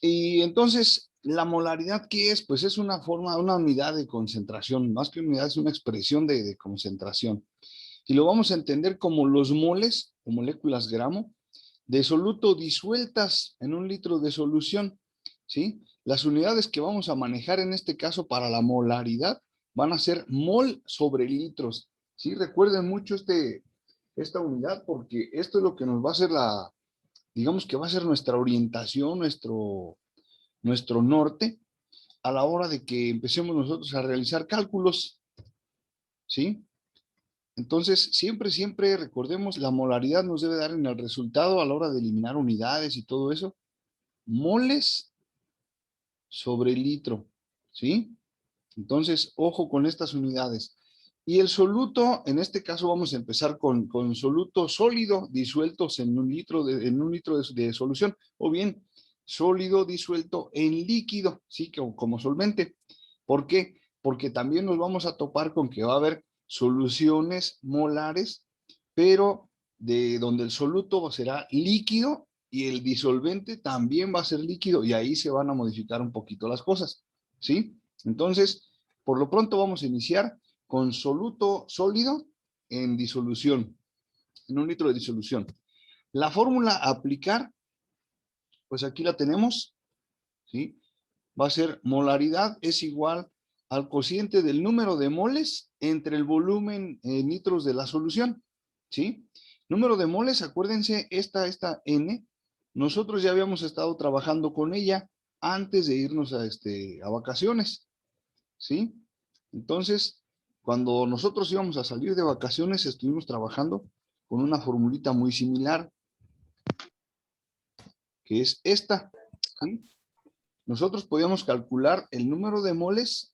Y entonces, la molaridad, ¿qué es? Pues es una forma, una unidad de concentración, más que unidad, es una expresión de concentración. Y lo vamos a entender como los moles, o moléculas gramo, de soluto disueltas en un litro de solución, ¿sí? Las unidades que vamos a manejar en este caso para la molaridad van a ser mol sobre litros, ¿sí? Recuerden mucho esta unidad porque esto es lo que nos va a hacer digamos que va a ser nuestra orientación, nuestro norte a la hora de que empecemos nosotros a realizar cálculos, ¿sí? Entonces, siempre recordemos, la molaridad nos debe dar en el resultado a la hora de eliminar unidades y todo eso, moles sobre litro, ¿sí? Entonces, ojo con estas unidades. Y el soluto, en este caso vamos a empezar con soluto sólido disueltos en un litro de solución, o bien sólido disuelto en líquido, ¿sí? Como solvente. ¿Por qué? Porque también nos vamos a topar con que va a haber soluciones molares, pero de donde el soluto será líquido y el disolvente también va a ser líquido y ahí se van a modificar un poquito las cosas, ¿sí? Entonces, por lo pronto vamos a iniciar con soluto sólido en disolución, en un litro de disolución. La fórmula a aplicar, pues aquí la tenemos, ¿sí? Va a ser molaridad es igual al cociente del número de moles entre el volumen en litros de la solución, ¿sí? Número de moles, acuérdense, esta N, nosotros ya habíamos estado trabajando con ella antes de irnos a vacaciones, ¿sí? Entonces, cuando nosotros íbamos a salir de vacaciones, estuvimos trabajando con una formulita muy similar, que es esta, ¿sí? Nosotros podíamos calcular el número de moles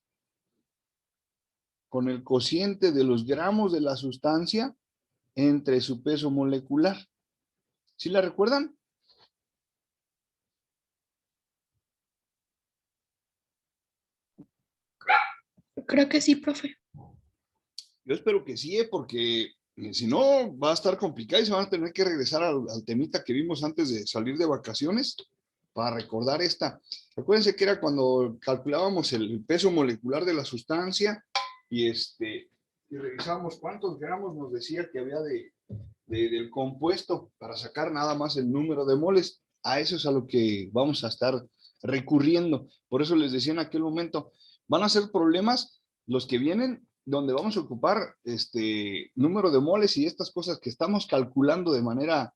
con el cociente de los gramos de la sustancia entre su peso molecular. ¿Sí la recuerdan? Creo que sí, profe. Yo espero que sí, porque si no va a estar complicado y se van a tener que regresar al temita que vimos antes de salir de vacaciones para recordar esta. Acuérdense que era cuando calculábamos el peso molecular de la sustancia y revisábamos cuántos gramos nos decía que había del compuesto para sacar nada más el número de moles. A eso es a lo que vamos a estar recurriendo. Por eso les decía en aquel momento, van a ser problemas los que vienen donde vamos a ocupar número de moles y estas cosas que estamos calculando de manera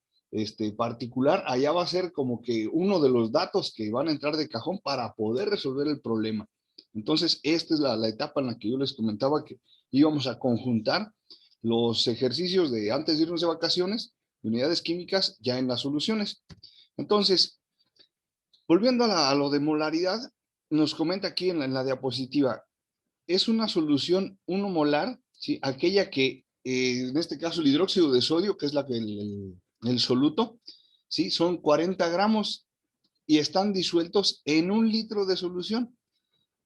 particular, allá va a ser como que uno de los datos que van a entrar de cajón para poder resolver el problema. Entonces, esta es la etapa en la que yo les comentaba que íbamos a conjuntar los ejercicios de antes de irnos de vacaciones, unidades químicas, ya en las soluciones. Entonces, volviendo a lo de molaridad, nos comenta aquí en la diapositiva, es una solución 1 molar, ¿sí? Aquella que, en este caso, el hidróxido de sodio, que es el soluto, ¿sí? Son 40 gramos y están disueltos en un litro de solución.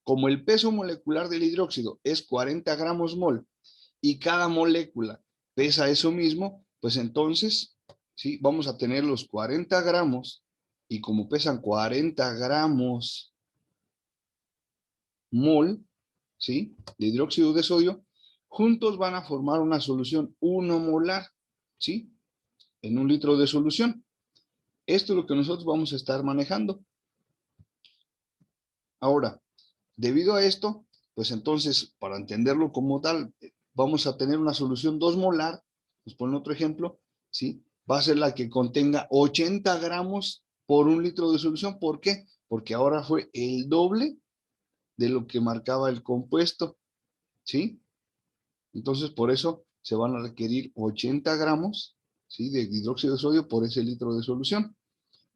Como el peso molecular del hidróxido es 40 gramos mol y cada molécula pesa eso mismo, pues entonces, ¿sí? Vamos a tener los 40 gramos y como pesan 40 gramos mol, ¿sí? De hidróxido de sodio, juntos van a formar una solución 1 molar, ¿sí? En un litro de solución. Esto es lo que nosotros vamos a estar manejando. Ahora, debido a esto, pues entonces, para entenderlo como tal, vamos a tener una solución 2 molar, nos ponen otro ejemplo, ¿sí? Va a ser la que contenga 80 gramos por un litro de solución. ¿Por qué? Porque ahora fue el doble de lo que marcaba el compuesto, ¿sí? Entonces, por eso se van a requerir 80 gramos, ¿sí? De hidróxido de sodio por ese litro de solución.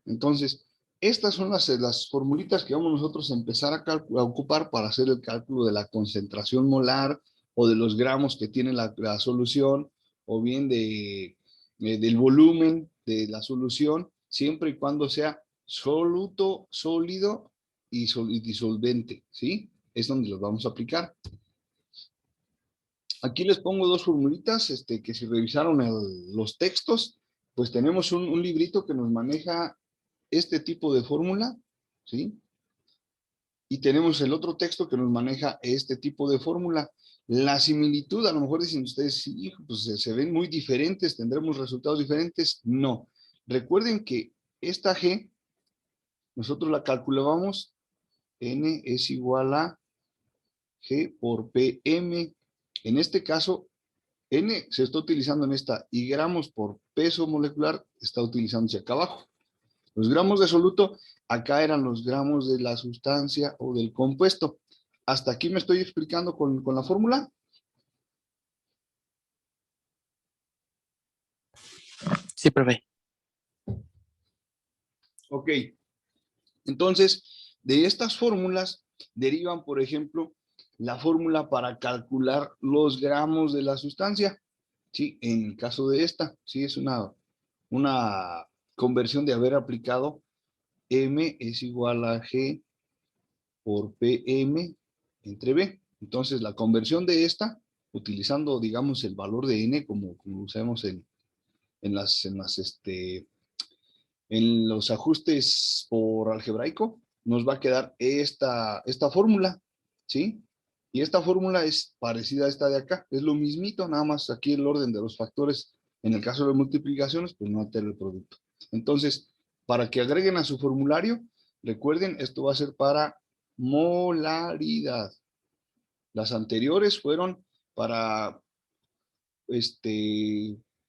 Entonces, estas son las formulitas que vamos nosotros a empezar a ocupar para hacer el cálculo de la concentración molar o de los gramos que tiene la solución o bien del volumen de la solución, siempre y cuando sea soluto, sólido y disolvente, ¿sí? Es donde los vamos a aplicar. Aquí les pongo dos formulitas que si revisaron los textos, pues tenemos un librito que nos maneja este tipo de fórmula, ¿sí? Y tenemos el otro texto que nos maneja este tipo de fórmula. La similitud, a lo mejor dicen ustedes, sí, pues se ven muy diferentes, tendremos resultados diferentes. No. Recuerden que esta G, nosotros la calculábamos, N es igual a G por PM. En este caso, N se está utilizando en esta y gramos por peso molecular está utilizándose acá abajo. Los gramos de soluto, acá eran los gramos de la sustancia o del compuesto. ¿Hasta aquí me estoy explicando con la fórmula? Sí, profe. Ok. Entonces, de estas fórmulas derivan, por ejemplo, la fórmula para calcular los gramos de la sustancia. Sí, en el caso de esta, sí, es una conversión de haber aplicado M es igual a G por PM entre B. Entonces, la conversión de esta, utilizando, digamos, el valor de N, como usamos en los ajustes por algebraico, nos va a quedar esta fórmula, ¿sí? Y esta fórmula es parecida a esta de acá, es lo mismito, nada más aquí el orden de los factores, en el caso de multiplicaciones, pues no altera el producto. Entonces, para que agreguen a su formulario, recuerden, esto va a ser para molaridad. Las anteriores fueron para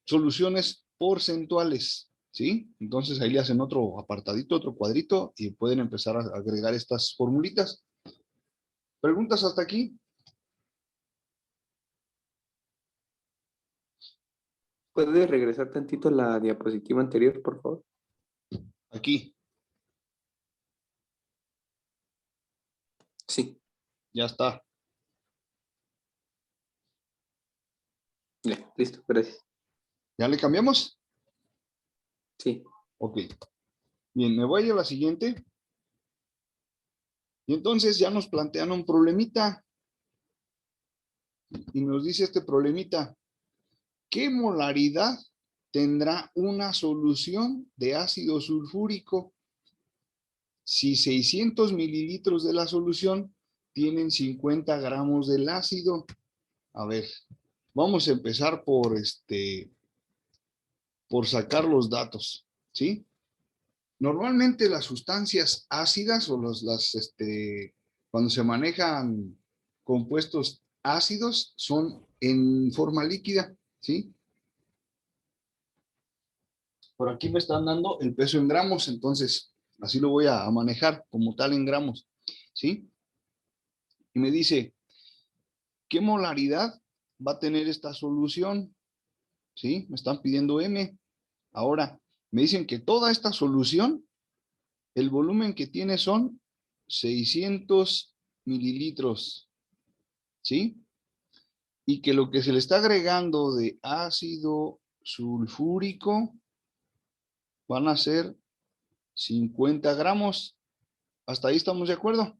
soluciones porcentuales, ¿sí? Entonces ahí le hacen otro apartadito, otro cuadrito y pueden empezar a agregar estas formulitas. ¿Preguntas hasta aquí? ¿Puedes regresar tantito a la diapositiva anterior, por favor? Aquí, Sí, ya está. ya, listo, gracias. ¿Ya le cambiamos? Sí, Ok. Bien, me voy a la siguiente. Y entonces ya nos plantean un problemita. Y nos dice este problemita, ¿qué molaridad tendrá una solución de ácido sulfúrico si 600 mililitros de la solución tienen 50 gramos del ácido? A ver, vamos a empezar por sacar los datos, ¿sí? Normalmente las sustancias ácidas o cuando se manejan compuestos ácidos son en forma líquida, ¿sí? Por aquí me están dando el peso en gramos, entonces así lo voy a manejar como tal en gramos, ¿sí? Y me dice, ¿qué molaridad va a tener esta solución? ¿Sí? Me están pidiendo M. Ahora, me dicen que toda esta solución, el volumen que tiene son 600 mililitros, ¿sí? Y que lo que se le está agregando de ácido sulfúrico van a ser 50 gramos. ¿Hasta ahí estamos de acuerdo?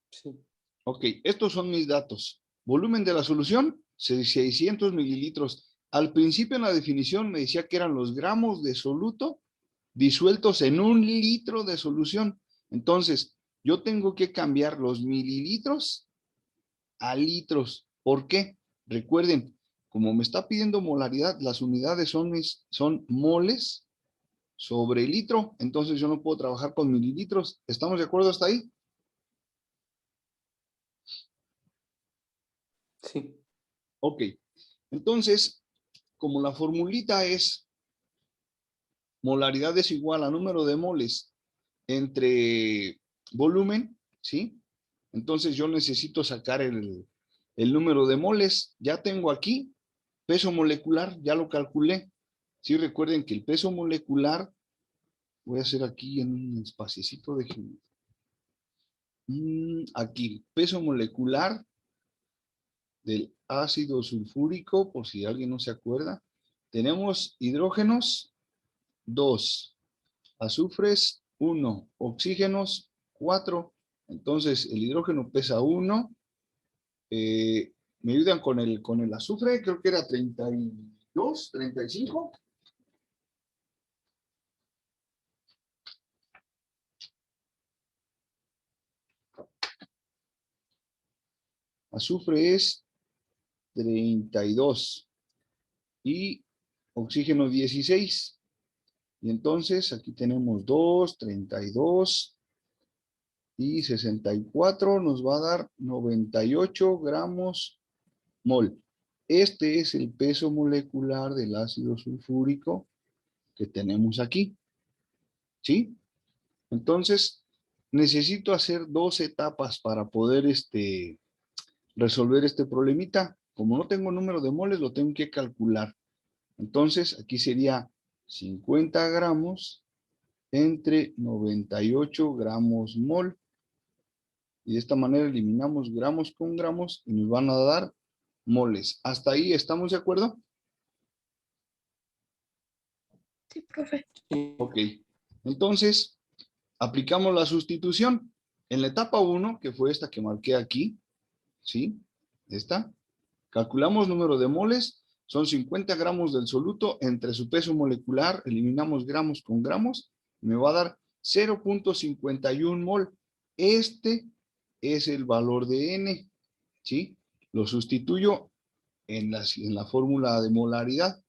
sí, Ok, estos son mis datos. Volumen de la solución, 600 mililitros. Al principio en la definición me decía que eran los gramos de soluto disueltos en 1 litro de solución. Entonces, yo tengo que cambiar los mililitros a litros. ¿Por qué? Recuerden, como me está pidiendo molaridad, las unidades son moles sobre litro. Entonces, yo no puedo trabajar con mililitros. ¿Estamos de acuerdo hasta ahí? sí, Ok. Entonces, como la formulita es molaridad es igual a número de moles entre volumen, ¿sí? Entonces yo necesito sacar el número de moles. Ya tengo aquí peso molecular, ya lo calculé. Sí, recuerden que el peso molecular, voy a hacer aquí en un espaciecito de aquí, peso molecular del ácido sulfúrico, por si alguien no se acuerda. Tenemos hidrógenos 2, azufres 1, oxígenos 4. Entonces el hidrógeno pesa 1. Me ayudan con el azufre, creo que era 2,35. Azufre es 32 y oxígeno 16. Y entonces aquí tenemos 2, 32 y 64 nos va a dar 98 gramos mol. Este es el peso molecular del ácido sulfúrico que tenemos aquí. ¿Sí? Entonces, necesito hacer 2 etapas para poder resolver este problemita. Como no tengo número de moles, lo tengo que calcular. Entonces, aquí sería 50 gramos entre 98 gramos mol. Y de esta manera eliminamos gramos con gramos y nos van a dar moles. ¿Hasta ahí estamos de acuerdo? Sí, profe. Ok. Entonces, aplicamos la sustitución. En la etapa 1, que fue esta que marqué aquí, ¿sí? Esta. Calculamos número de moles. Son 50 gramos del soluto entre su peso molecular. Eliminamos gramos con gramos. Me va a dar 0.51 mol. Este es el valor de N, ¿sí? Lo sustituyo en la fórmula de molaridad.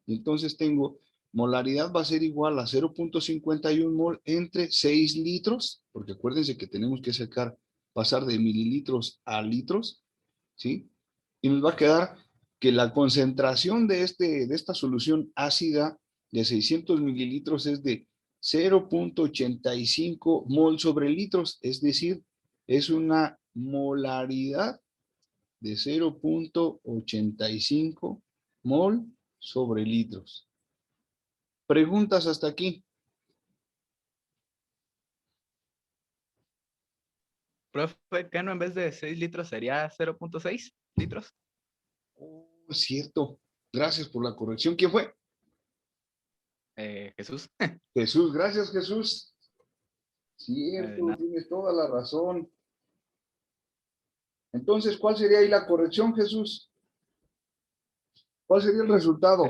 Y entonces tengo, molaridad va a ser igual a 0.51 mol entre 6 litros, porque acuérdense que tenemos que pasar de mililitros a litros, ¿sí? Y nos va a quedar que la concentración de esta solución ácida de 600 mililitros es de 0.85 mol sobre litros, es decir, es una molaridad de 0.85 mol sobre litros. ¿Preguntas hasta aquí? Profe, ¿qué no en vez de 6 litros sería 0.6 litros? Oh, cierto. Gracias por la corrección. ¿Quién fue? Jesús. Jesús. Gracias, Jesús. Cierto, Nada. tienes toda la razón. Entonces, ¿cuál sería ahí la corrección, Jesús? ¿Cuál sería el resultado?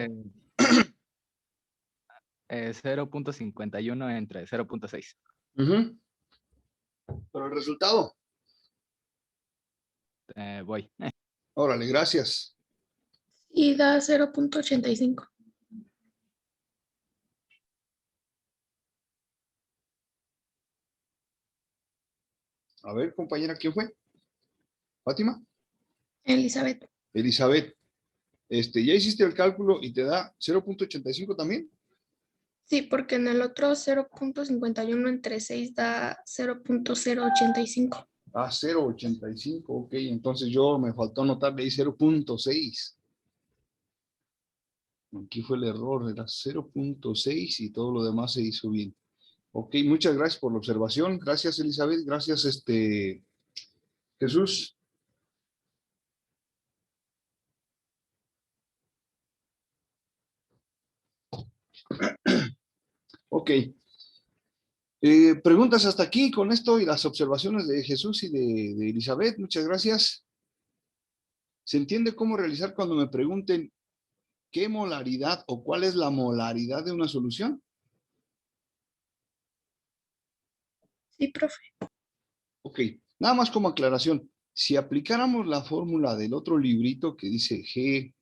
0.51 entre 0.6. Ujú. Pero el resultado. Voy. Órale, gracias. Y da 0.85. A ver, compañera, ¿quién fue? ¿Fátima? Elizabeth. Elizabeth. ¿Ya hiciste el cálculo y te da 0.85 también? Sí, porque en el otro 0.51 entre 6 da 0.085. Ah, 0.85, ok. Entonces yo me faltó anotarle ahí 0.6. Aquí fue el error, era 0.6 y todo lo demás se hizo bien. Ok, muchas gracias por la observación. Gracias, Elizabeth. Gracias, Jesús. Ok. Preguntas hasta aquí con esto y las observaciones de Jesús y de Elizabeth. Muchas gracias. ¿Se entiende cómo realizar cuando me pregunten qué molaridad o cuál es la molaridad de una solución? Sí, profe. Ok, nada más como aclaración. Si aplicáramos la fórmula del otro librito que dice G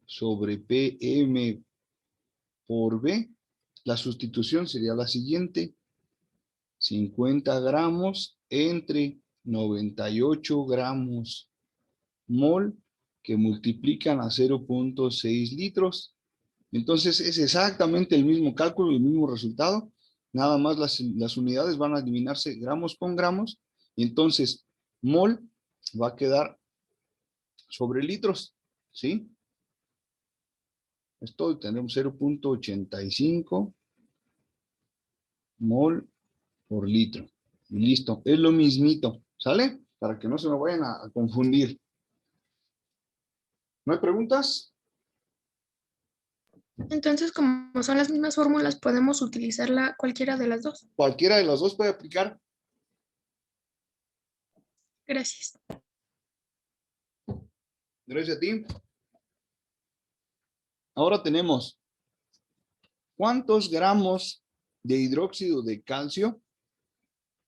sobre PM por B, la sustitución sería la siguiente. 50 gramos entre 98 gramos mol que multiplican a 0.6 litros. Entonces es exactamente el mismo cálculo y el mismo resultado. Nada más las unidades van a eliminarse gramos con gramos. Y entonces mol va a quedar sobre litros. ¿Sí? Esto tenemos 0.85 mol por litro. Y listo. Es lo mismito. ¿Sale? Para que no se me vayan a confundir. ¿No hay preguntas? Entonces, como son las mismas fórmulas, podemos utilizarla cualquiera de las dos. Cualquiera de los dos puede aplicar. Gracias. Gracias a ti. Ahora tenemos, ¿cuántos gramos de hidróxido de calcio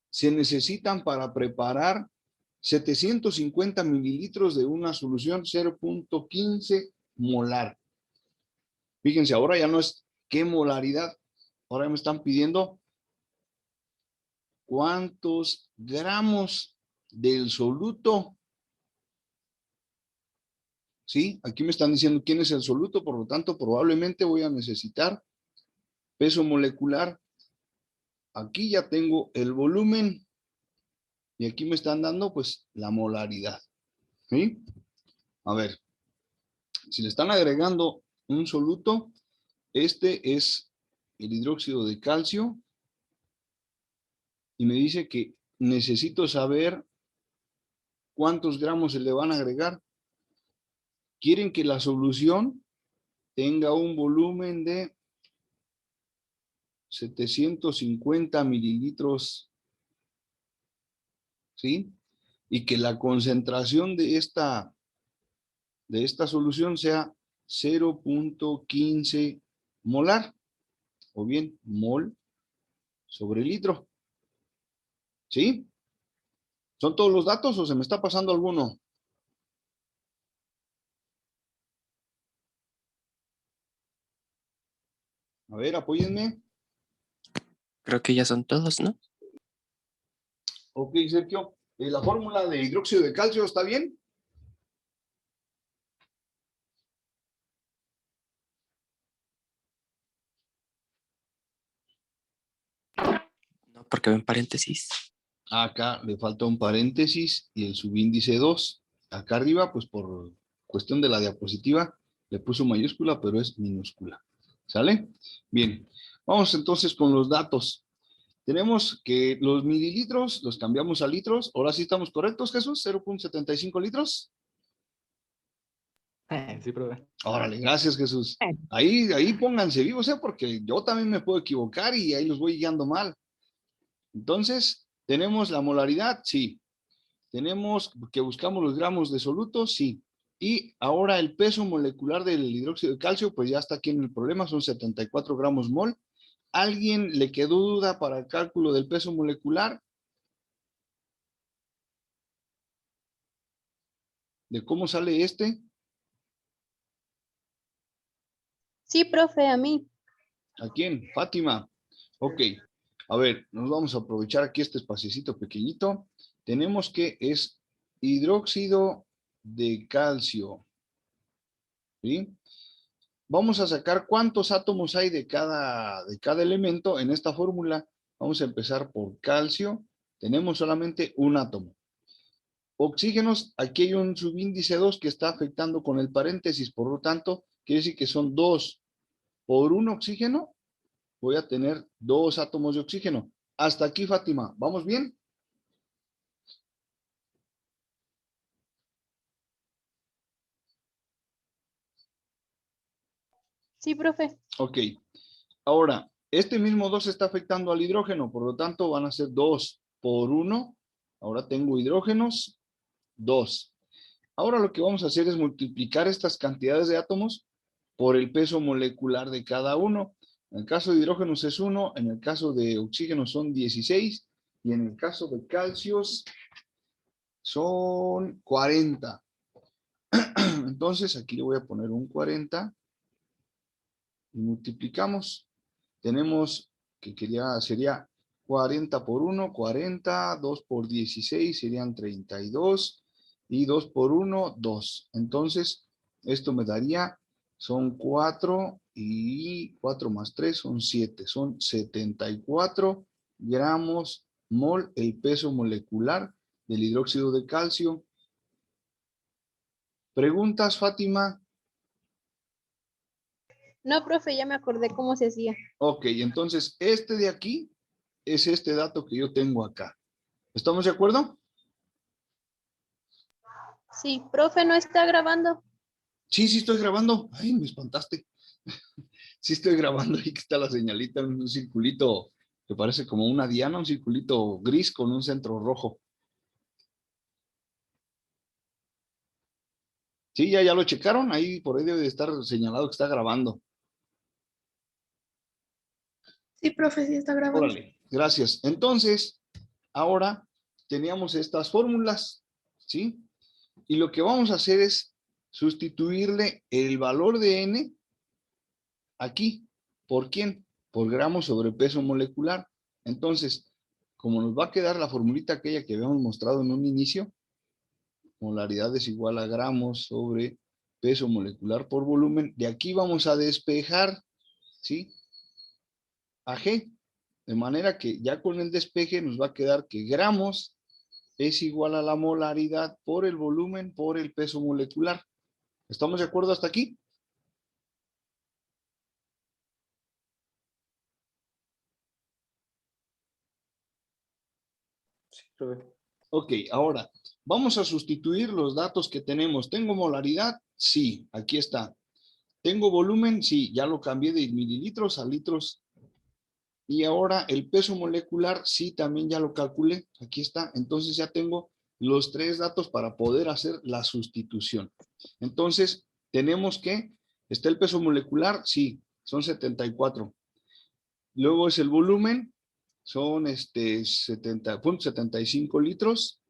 se necesitan para preparar 750 mililitros de una solución 0.15 molar? Fíjense, ahora ya no es qué molaridad, ahora me están pidiendo cuántos gramos del soluto. ¿Sí? Aquí me están diciendo quién es el soluto, por lo tanto, probablemente voy a necesitar peso molecular. Aquí ya tengo el volumen y aquí me están dando, pues, la molaridad. ¿Sí? A ver, si le están agregando un soluto, este es el hidróxido de calcio y me dice que necesito saber cuántos gramos se le van a agregar. Quieren que la solución tenga un volumen de 750 mililitros, ¿sí? Y que la concentración de esta solución sea 0.15 molar, o bien mol sobre litro, ¿sí? ¿Son todos los datos o se me está pasando alguno? A ver, apóyenme. Creo que ya son todos, ¿no? Ok, Sergio. ¿La fórmula de hidróxido de calcio está bien? No, porque ven paréntesis. Acá le falta un paréntesis y el subíndice 2. Acá arriba, pues por cuestión de la diapositiva, le puso mayúscula, pero es minúscula. ¿Sale? Bien. Vamos entonces con los datos. Tenemos que los mililitros los cambiamos a litros. Ahora sí estamos correctos, Jesús. 0.75 litros. Sí, profe. Órale, gracias, Jesús. Ahí pónganse vivos, porque yo también me puedo equivocar y ahí los voy guiando mal. Entonces, ¿tenemos la molaridad? Sí. ¿Tenemos que buscamos los gramos de soluto? Sí. Y ahora el peso molecular del hidróxido de calcio, pues ya está aquí en el problema, son 74 gramos mol. ¿Alguien le quedó duda para el cálculo del peso molecular? ¿De cómo sale este? Sí, profe, a mí. ¿A quién? Fátima. Ok. A ver, nos vamos a aprovechar aquí este espaciecito pequeñito. Tenemos que es hidróxido de calcio. ¿Sí? Vamos a sacar cuántos átomos hay de cada elemento en esta fórmula. Vamos a empezar por calcio. Tenemos solamente un átomo. Oxígenos, aquí hay un subíndice 2 que está afectando con el paréntesis, por lo tanto, quiere decir que son 2 por un oxígeno. Voy a tener 2 átomos de oxígeno. Hasta aquí, Fátima. ¿Vamos bien? Sí, profe. Ok. Ahora, este mismo 2 está afectando al hidrógeno, por lo tanto van a ser 2 por 1. Ahora tengo hidrógenos, 2. Ahora lo que vamos a hacer es multiplicar estas cantidades de átomos por el peso molecular de cada uno. En el caso de hidrógenos es 1, en el caso de oxígeno son 16 y en el caso de calcios son 40. Entonces aquí le voy a poner un 40 y multiplicamos. Tenemos que sería 40 por 1, 40, 2 por 16 serían 32 y 2 por 1, 2. Entonces, esto me daría, son 4 y 4 más 3 son 7. Son 74 gramos mol el peso molecular del hidróxido de calcio. ¿Preguntas, Fátima? No, profe, ya me acordé cómo se hacía. Ok, entonces este de aquí es este dato que yo tengo acá. ¿Estamos de acuerdo? Sí, profe, ¿no está grabando? Sí, sí estoy grabando. Ay, me espantaste. Sí estoy grabando. Ahí que está la señalita en un circulito que parece como una diana, un circulito gris con un centro rojo. Sí, ya lo checaron, ahí por ahí debe de estar señalado que está grabando. Sí, profe, sí está grabando. Órale, gracias. Entonces, ahora teníamos estas fórmulas, ¿sí? Y lo que vamos a hacer es sustituirle el valor de N aquí. ¿Por quién? Por gramos sobre peso molecular. Entonces, como nos va a quedar la formulita aquella que habíamos mostrado en un inicio, molaridad es igual a gramos sobre peso molecular por volumen, de aquí vamos a despejar, ¿sí? A G. De manera que ya con el despeje nos va a quedar que gramos es igual a la molaridad por el volumen por el peso molecular. ¿Estamos de acuerdo hasta aquí? Sí, profe. Ok, ahora vamos a sustituir los datos que tenemos. ¿Tengo molaridad? Sí, aquí está. ¿Tengo volumen? Sí, ya lo cambié de mililitros a litros. Y ahora el peso molecular, sí, también ya lo calculé. Aquí está. Entonces ya tengo los tres datos para poder hacer la sustitución. Entonces, tenemos que, está el peso molecular, sí, son 74. Luego es el volumen, son 70.75 litros.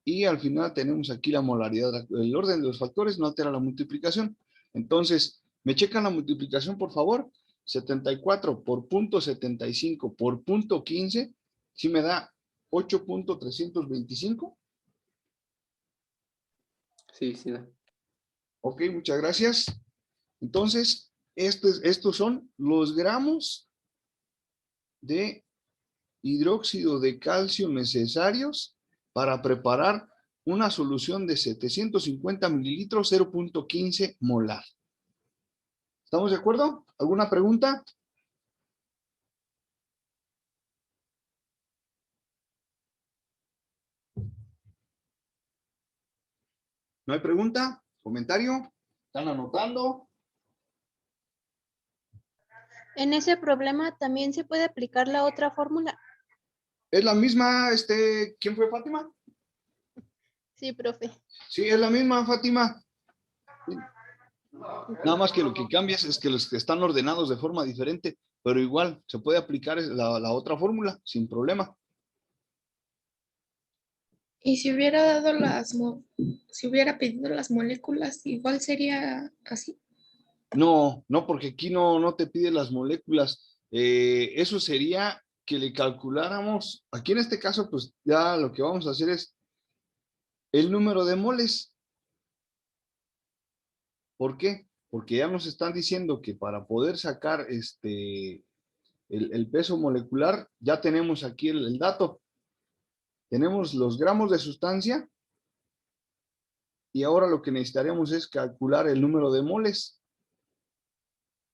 Y al final tenemos aquí la molaridad. El orden de los factores no altera la multiplicación. Entonces, ¿me checan la multiplicación, por favor? 74 por punto 75 por punto 15, sí me da 8.325. Sí, sí. Da. Ok, muchas gracias. Entonces, estos son los gramos de hidróxido de calcio necesarios para preparar una solución de 750 mililitros, 0.15 molar. ¿Estamos de acuerdo? ¿Alguna pregunta? ¿No hay pregunta? ¿Comentario? ¿Están anotando? En ese problema también se puede aplicar la otra fórmula. ¿Es la misma, quién fue Fátima? Sí, profe. Sí, es la misma, Fátima. Nada más que lo que cambia es que los que están ordenados de forma diferente, pero igual se puede aplicar la otra fórmula sin problema. Y si hubiera dado si hubiera pedido las moléculas, igual sería así. No, no, porque aquí no te pide las moléculas. Eso sería que le calculáramos, aquí en este caso, pues ya lo que vamos a hacer es el número de moles. ¿Por qué? Porque ya nos están diciendo que para poder sacar el peso molecular, ya tenemos aquí el dato. Tenemos los gramos de sustancia y ahora lo que necesitaríamos es calcular el número de moles.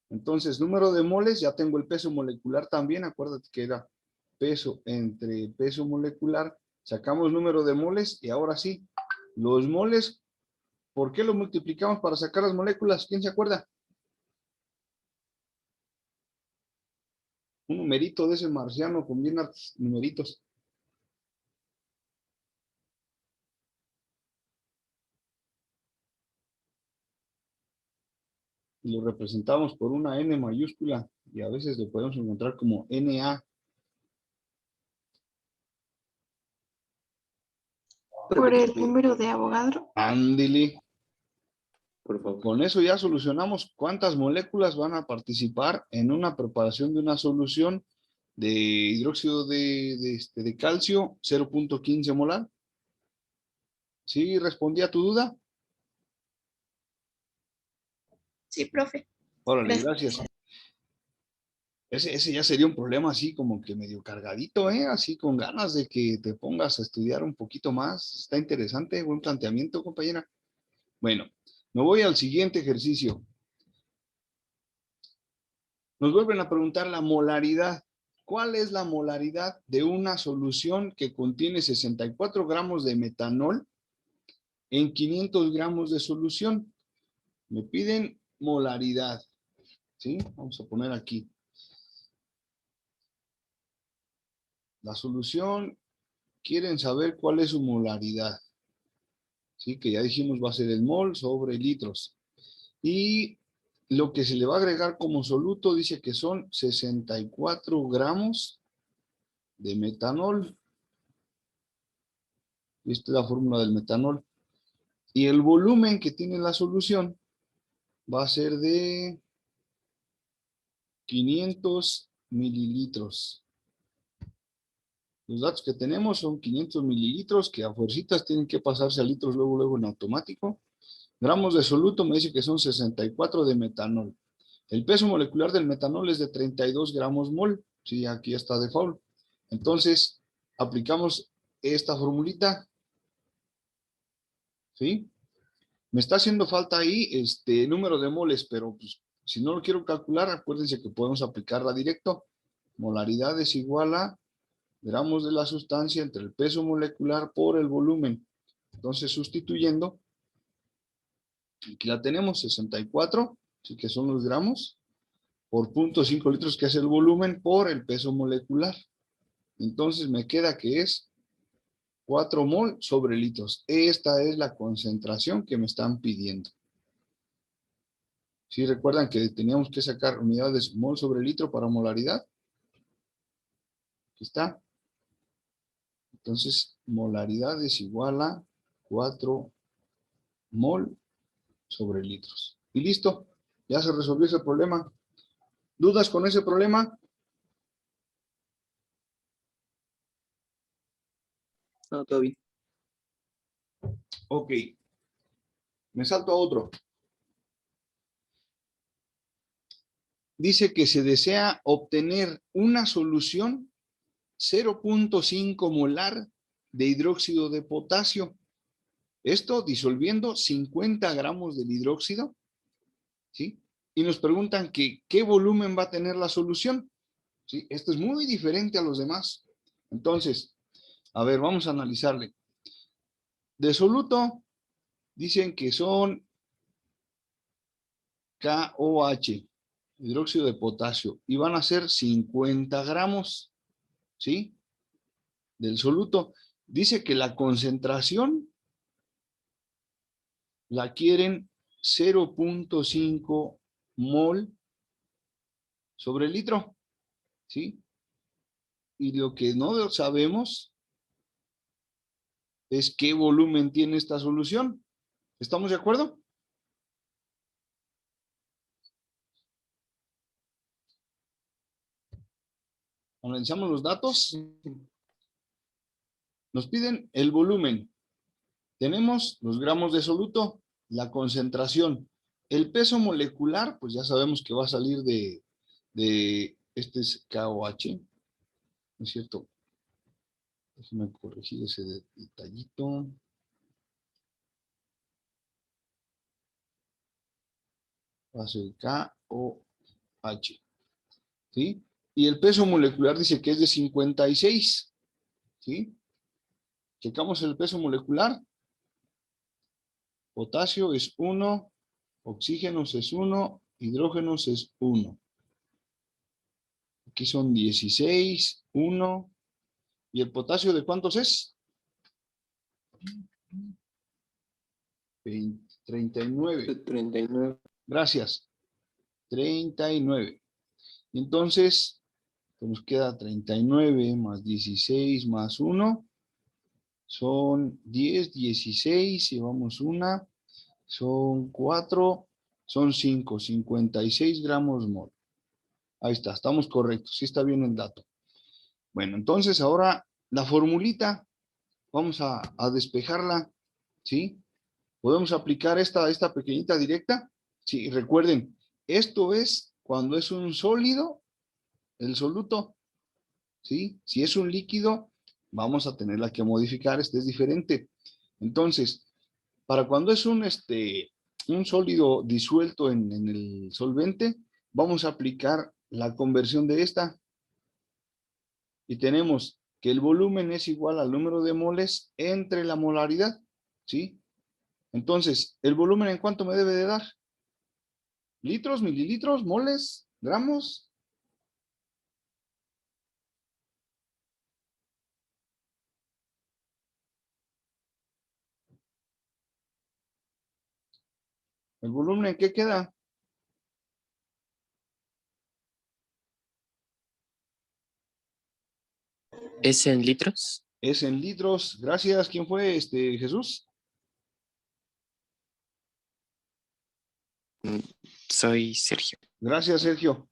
Entonces, número de moles, ya tengo el peso molecular también. Acuérdate que era peso entre peso molecular. Sacamos número de moles y ahora sí, los moles, ¿por qué lo multiplicamos para sacar las moléculas? ¿Quién se acuerda? Un numerito de ese marciano con bien hartos numeritos. Y lo representamos por una N mayúscula y a veces lo podemos encontrar como NA. Por el número de Avogadro. Ándele. Por favor. Con eso ya solucionamos cuántas moléculas van a participar en una preparación de una solución de hidróxido de calcio 0.15 molar. ¿Sí respondí a tu duda? Sí, profe. Órale, Gracias. gracias. Ese ya sería un problema así como que medio cargadito, ¿eh? Así con ganas de que te pongas a estudiar un poquito más. Está interesante, buen planteamiento, compañera. Bueno, me voy al siguiente ejercicio. Nos vuelven a preguntar la molaridad. ¿Cuál es la molaridad de una solución que contiene 64 gramos de metanol en 500 gramos de solución? Me piden molaridad. ¿Sí? Vamos a poner aquí. La solución, quieren saber cuál es su molaridad. ¿sí? Que ya dijimos va a ser el mol sobre litros. Y lo que se le va a agregar como soluto dice que son 64 gramos de metanol. Esta es la fórmula del metanol. Y el volumen que tiene la solución va a ser de 500 mililitros. Los datos que tenemos son 500 mililitros que a fuercitas tienen que pasarse a litros luego en automático. Gramos de soluto me dice que son 64 de metanol. El peso molecular del metanol es de 32 gramos mol. Sí, aquí está de default. Entonces, aplicamos esta formulita. ¿Sí? Me está haciendo falta ahí número de moles, pero pues, si no lo quiero calcular, acuérdense que podemos aplicarla directo. Molaridad es igual a gramos de la sustancia entre el peso molecular por el volumen. Entonces, sustituyendo, aquí la tenemos, 64, ¿sí? Que son los gramos, por 0.5 litros, que es el volumen, por el peso molecular. Entonces, me queda que es 4 mol sobre litros. Esta es la concentración que me están pidiendo. ¿Sí recuerdan que teníamos que sacar unidades mol sobre litro para molaridad? Aquí está. Entonces, molaridad es igual a 4 mol sobre litros. Y listo. Ya se resolvió ese problema. ¿Dudas con ese problema? No, todo bien. Ok. Me salto a otro. Dice que se desea obtener una solución 0.5 molar de hidróxido de potasio. Esto disolviendo 50 gramos del hidróxido, ¿sí? Y nos preguntan que qué volumen va a tener la solución, ¿sí? Esto es muy diferente a los demás. Entonces, a ver, vamos a analizarle. De soluto, dicen que son KOH, hidróxido de potasio, y van a ser 50 gramos, ¿sí? Del soluto. Dice que la concentración la quieren 0.5 mol sobre el litro, ¿sí? Y lo que no sabemos es qué volumen tiene esta solución. ¿Estamos de acuerdo? Analizamos los datos. Nos piden el volumen. Tenemos los gramos de soluto, la concentración. El peso molecular, pues ya sabemos que va a salir este es KOH, ¿no es cierto? Déjenme corregir ese detallito. Va a ser KOH, ¿sí? Y el peso molecular dice que es de 56, ¿sí? Checamos el peso molecular. Potasio es 1, oxígenos es 1, hidrógenos es 1. Aquí son 16, 1. ¿Y el potasio de cuántos es? 39. 39. Gracias. 39. Entonces, nos queda 39 más 16 más 1. Son 10, 16, llevamos una. Son 4, son 5, 56 gramos mol. Ahí está, estamos correctos, sí está bien el dato. Bueno, entonces ahora la formulita, vamos a despejarla, ¿sí? ¿Podemos aplicar esta pequeñita directa? Sí, recuerden, esto es cuando es un sólido, el soluto, ¿sí? Si es un líquido, vamos a tenerla que modificar, este es diferente. Entonces, para cuando es un sólido disuelto en el solvente, vamos a aplicar la conversión de esta. Y tenemos que el volumen es igual al número de moles entre la molaridad, ¿sí? Entonces, ¿el volumen en cuánto me debe de dar? ¿Litros, mililitros, moles, gramos? ¿El volumen en qué queda? ¿Es en litros? Es en litros. Gracias. ¿Quién fue? Jesús. Soy Sergio. Gracias, Sergio.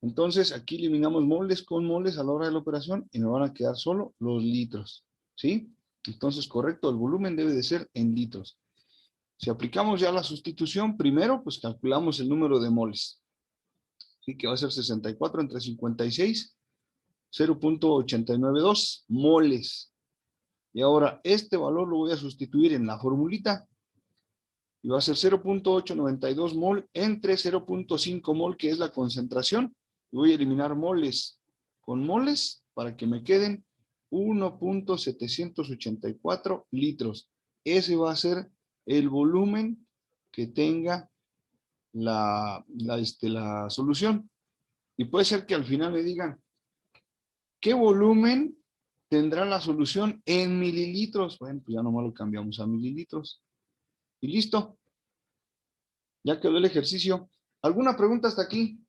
Entonces, aquí eliminamos moles con moles a la hora de la operación y nos van a quedar solo los litros. ¿Sí? Entonces, correcto, el volumen debe de ser en litros. Si aplicamos ya la sustitución, primero, pues calculamos el número de moles. ¿Sí? Que va a ser 64 entre 56, 0.892 moles. Y ahora, este valor lo voy a sustituir en la formulita. Y va a ser 0.892 mol entre 0.5 mol, que es la concentración. Y voy a eliminar moles con moles para que me queden 1.784 litros. Ese va a ser el volumen que tenga la solución. Y puede ser que al final me digan, ¿qué volumen tendrá la solución en mililitros? Bueno, pues ya nomás lo cambiamos a mililitros. Y listo. Ya quedó el ejercicio. ¿Alguna pregunta hasta aquí?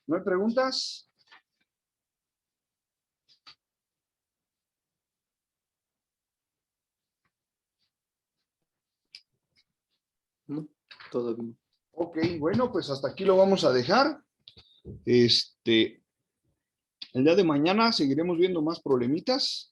¿No hay preguntas? No, todo bien. Ok, bueno, pues hasta aquí lo vamos a dejar. El día de mañana seguiremos viendo más problemitas.